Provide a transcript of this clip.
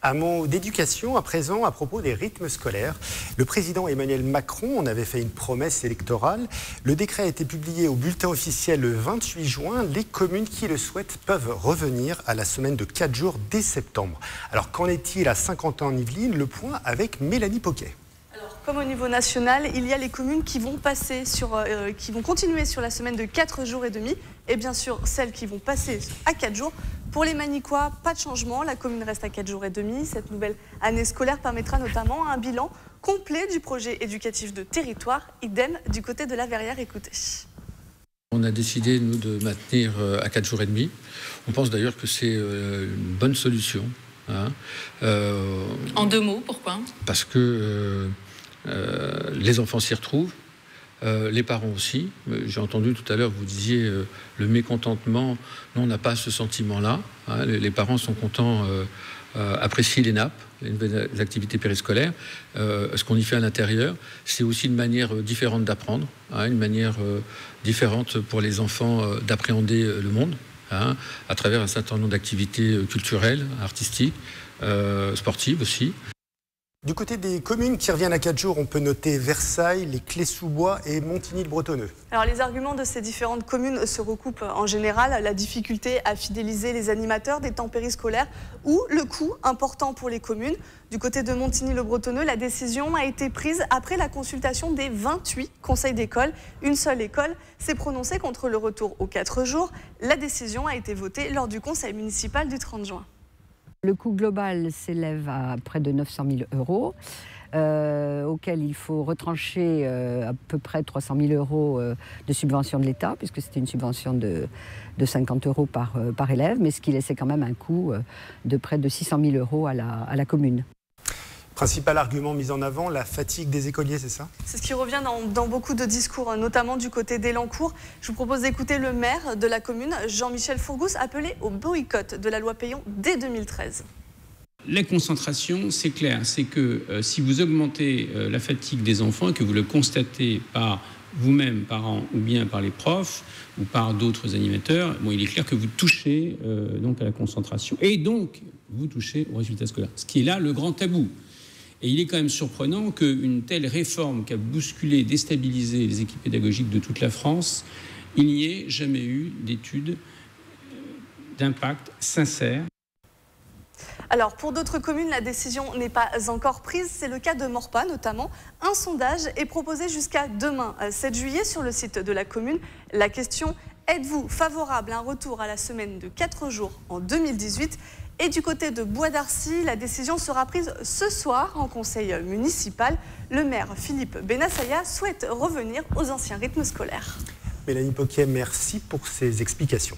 Un mot d'éducation à présent à propos des rythmes scolaires. Le président Emmanuel Macron en avait fait une promesse électorale. Le décret a été publié au bulletin officiel le 28 juin. Les communes qui le souhaitent peuvent revenir à la semaine de 4 jours dès septembre. Alors qu'en est-il à Saint-Quentin-en-Yvelines? Le point avec Mélanie Poquet. Comme au niveau national, il y a les communes qui vont continuer sur la semaine de 4 jours et demi et bien sûr celles qui vont passer à 4 jours. Pour les Manicois, pas de changement, la commune reste à 4 jours et demi. Cette nouvelle année scolaire permettra notamment un bilan complet du projet éducatif de territoire, idem du côté de la Verrière. Écoutez. On a décidé, nous, de maintenir à 4 jours et demi. On pense d'ailleurs que c'est une bonne solution. En 2 mots, pourquoi? Parce que les enfants s'y retrouvent, les parents aussi. J'ai entendu tout à l'heure, vous disiez le mécontentement. Non, on n'a pas ce sentiment-là. Les parents sont contents, apprécient les nappes, les nouvelles activités périscolaires. Ce qu'on y fait à l'intérieur, c'est aussi une manière différente d'apprendre, une manière différente pour les enfants d'appréhender le monde, à travers un certain nombre d'activités culturelles, artistiques, sportives aussi. Du côté des communes qui reviennent à 4 jours, on peut noter Versailles, les Clés-sous-Bois et Montigny-le-Bretonneux. Alors les arguments de ces différentes communes se recoupent en général. La difficulté à fidéliser les animateurs des temps périscolaires ou le coût important pour les communes. Du côté de Montigny-le-Bretonneux, la décision a été prise après la consultation des 28 conseils d'école. Une seule école s'est prononcée contre le retour aux 4 jours. La décision a été votée lors du conseil municipal du 30 juin. Le coût global s'élève à près de 900 000 €, auquel il faut retrancher à peu près 300 000 € de subvention de l'État, puisque c'était une subvention de 50 € par élève, mais ce qui laissait quand même un coût de près de 600 000 € à la commune. Principal argument mis en avant, la fatigue des écoliers, c'est ça? C'est ce qui revient dans beaucoup de discours, notamment du côté d'Elancourt. Je vous propose d'écouter le maire de la commune, Jean-Michel Fourgousse, appelé au boycott de la loi Peillon dès 2013. La concentration, c'est clair, c'est que si vous augmentez la fatigue des enfants et que vous le constatez par vous-même, parents, ou bien par les profs, ou par d'autres animateurs, bon, il est clair que vous touchez donc à la concentration. Et donc, vous touchez aux résultats scolaires. Ce qui est là le grand tabou. Et il est quand même surprenant qu'une telle réforme qui a bousculé, déstabilisé les équipes pédagogiques de toute la France, il n'y ait jamais eu d'études d'impact sincères. Alors, pour d'autres communes, la décision n'est pas encore prise. C'est le cas de Morpas, notamment. Un sondage est proposé jusqu'à demain, 7 juillet, sur le site de la commune. La question, êtes-vous favorable à un retour à la semaine de 4 jours en 2018 ? Et du côté de Bois d'Arcy, la décision sera prise ce soir en conseil municipal. Le maire Philippe Benassaya souhaite revenir aux anciens rythmes scolaires. Mélanie Poquet, merci pour ces explications.